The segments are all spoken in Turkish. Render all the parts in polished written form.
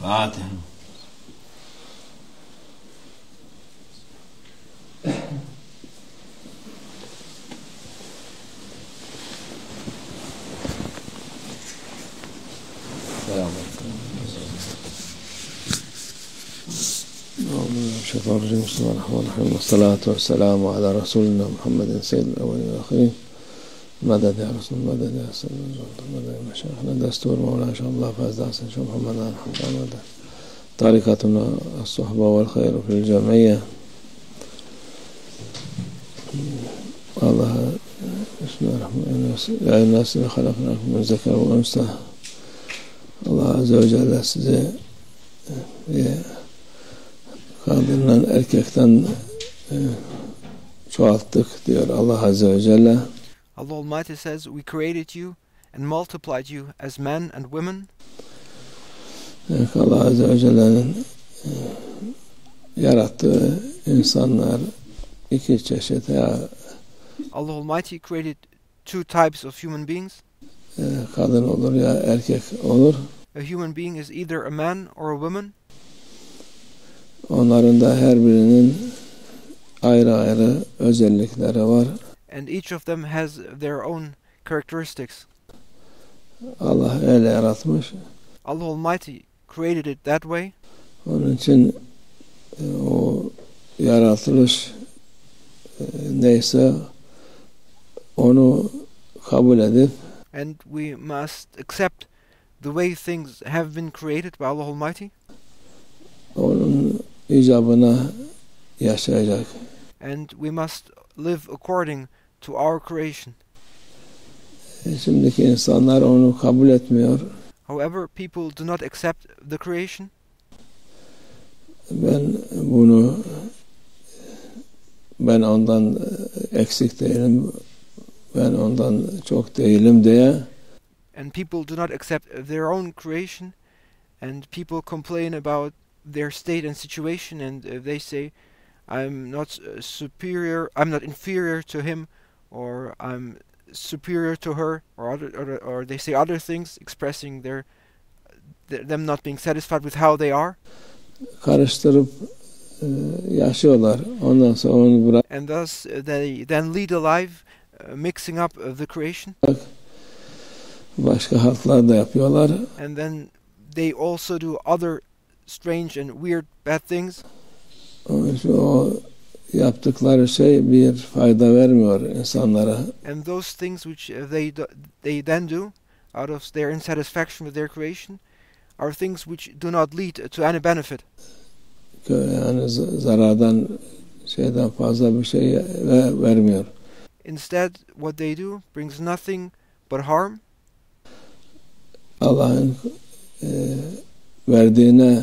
Fatiha. بسم الله الرحمن الرحيم والصلاة والسلام على رسولنا محمد سيد الأولين والآخرين. مدد يا رسول مدد يا سيدنا مدد يا مشايخنا دستور مولانا إن شاء الله فاز حسن شو محمد الحمد طريقتنا الصحبة والخير في الجمعية. الله بسم الله الرحمن الرحيم يا الناس خلقناكم من ذكر وأنثى. Allah Azze ve Celle size kadından erkekten çoğalttık diyor Allah Azze ve Celle. Allah Almighty says, we created you and multiplied you as men and women. Allah Azze ve Celle'nin yarattığı insanlar iki çeşit ya. Allah Almighty created two types of human beings. Kadın olur ya erkek olur. A human being is either a man or a woman. Onların da her birinin ayrı ayrı özellikleri var. And each of them has their own characteristics. Allah öyle yaratmış. Allah Almighty created it that way. Onun için o yaratılış neyse onu kabul edip And we must accept the way things have been created by Allah Almighty. Onun icabına yaşayacak. And we must live according to our creation. Şimdiki insanlar onu kabul etmiyor. However, people do not accept the creation. Ben ondan eksik değilim, ben ondan çok değilim diye. And people do not accept their own creation. And people complain about their state and situation, and they say, I'm not superior, I'm not inferior to him, or I'm superior to her, or they say other things expressing them not being satisfied with how they are. Karıştırıp yaşıyorlar. Ondan sonra onu bırak. And thus they then lead a life mixing up the creation. Başka halklar da yapıyorlar. And then they also do other strange and weird bad things. O yaptıkları şey bir fayda vermiyor insanlara. And those things which they then do out of their insatisfaction with their creation are things which do not lead to any benefit. Yani zarardan şeyden fazla bir şey vermiyor. Instead, what they do brings nothing but harm. Allah'ın verdiğine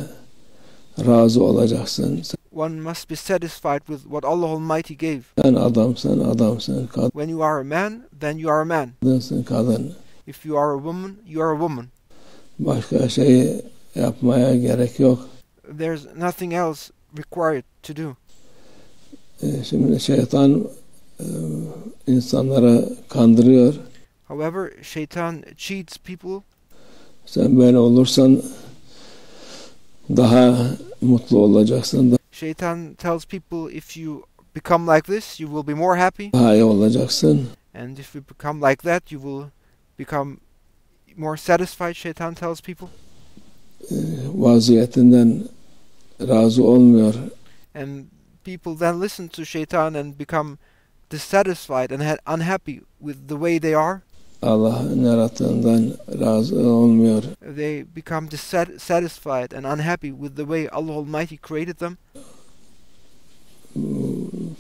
razı olacaksın. One must be satisfied with what Allah Almighty gave. Sen adamsın. When you are a man, then you are a man. Kadınsın, kadın. If you are a woman, you are a woman. Başka şeyi yapmaya gerek yok. There's nothing else required to do. Şimdi şeytan insanlara kandırıyor. However, Shaitan cheats people. Sen böyle olursan daha mutlu olacaksın. Shaitan tells people, if you become like this, you will be more happy. Daha iyi olacaksın. And if you become like that, you will become more satisfied, Shaitan tells people. Vaziyetinden razı olmuyor. And people then listen to Shaitan and become dissatisfied and unhappy with the way they are. Allah'ın yarattığından razı olmuyor. They become dissatisfied and unhappy with the way Allah Almighty created them.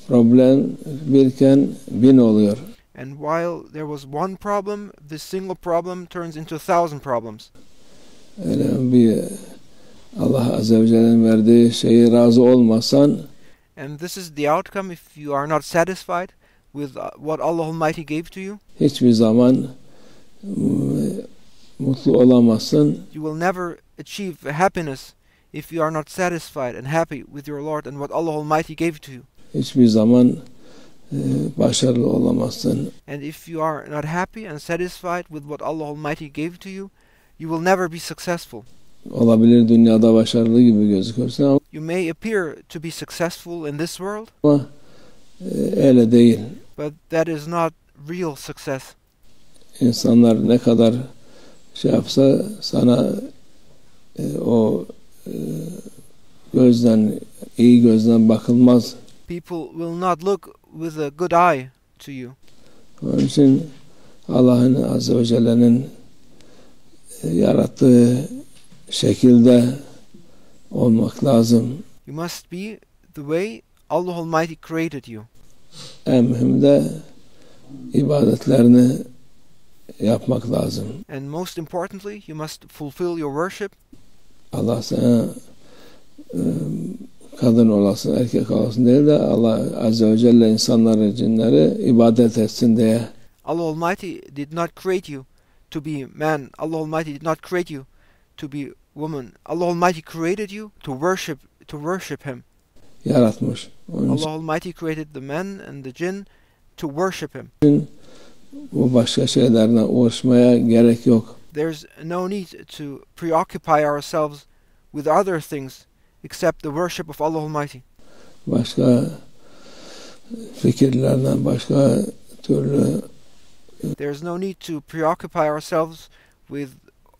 Problem birken bin oluyor. And while there was one problem, this single problem turns into 1,000 problems. Öyle bir Allah Azze ve Celle'nin verdiği şeye razı olmasan, and this is the outcome if you are not satisfied with what Allah Almighty gave to you. Hiçbir zaman mutlu olamazsın. You will never achieve happiness if you are not satisfied and happy with your Lord and what Allah Almighty gave to you. Hiçbir zaman başarılı olamazsın. And if you are not happy and satisfied with what Allah Almighty gave to you, you will never be successful. olabilir, dünyada başarılı gibi gözükürsün You may appear to be successful in this world, ama öyle değil. but that is not real success. İnsanlar ne kadar şey yapsa sana o gözden, iyi gözden bakılmaz. People will not look with a good eye to you. Onun için Allah'ın Azze ve Celle'nin yarattığı şekilde olmak lazım. You must be the way Allah Almighty created you. En mühim de ibadetlerini yapmak lazım. And most importantly, you must fulfill your worship. Allah sana kadın olasın, erkek olasın değil de Allah Azze ve Celle insanları, cinleri ibadet etsin diye. Allah Almighty did not create you to be man. Allah Almighty did not create you to be woman. Allah Almighty created you to worship Him. Yaratmış. Onun Allah Almighty created the man and the jinn to worship Him. için bu başka şeylerle uğraşmaya gerek yok. There's no need to preoccupy ourselves with other things except the worship of Allah Almighty. Başka fikirlerden, başka türlü There's no need to preoccupy ourselves with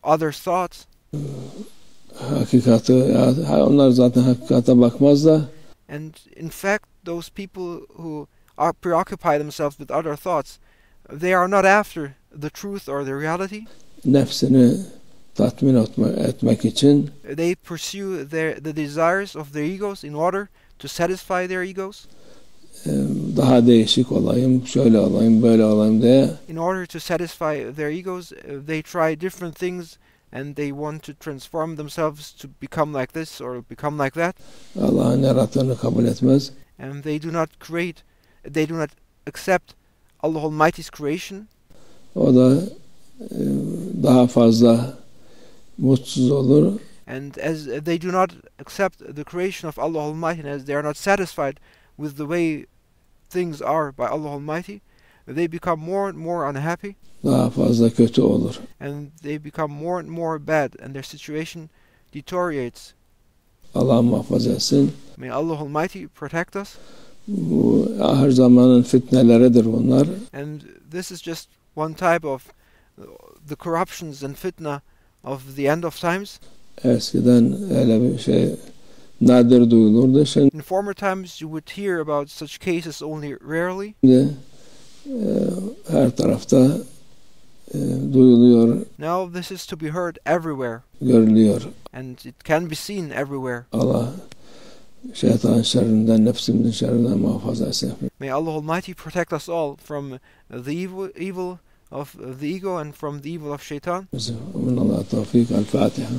other thoughts. hakikati, onlar zaten hakikate bakmaz da And in fact, those people who preoccupy themselves with other thoughts, they are not after the truth or the reality. nefsini tatmin etmek için They pursue the desires of their egos in order to satisfy their egos. daha değişik olayım, şöyle olayım, böyle olayım diye In order to satisfy their egos, they try different things and they want to transform themselves to become like this or become like that. Allah'ın yarattığını kabul etmez. And they do not accept Allah Almighty's creation. O da daha fazla mutsuz olur. And as they do not accept the creation of Allah Almighty, and as they are not satisfied with the way things are by Allah Almighty, they become more and more unhappy. Daha fazla kötü olur. And they become more and more bad, and their situation deteriorates. Allah muhafaza etsin. May Allah Almighty protect us. Bu ahir zamanın fitneleridir bunlar. And this is just one type of the corruptions and fitna of the end of times. Eskiden öyle bir şey nadir duyulurdu. Şimdi In former times, you would hear about such cases only rarely. her tarafta duyuluyor, Now this is to be heard everywhere, görülüyor. and it can be seen everywhere. Allah şeytan şerrinden, nefsimizin şerrinden muhafaza etsin. May Allah Almighty protect us all from the evil of the ego and from the evil of shaitan. ومن الله التوفيق. الفاتحة.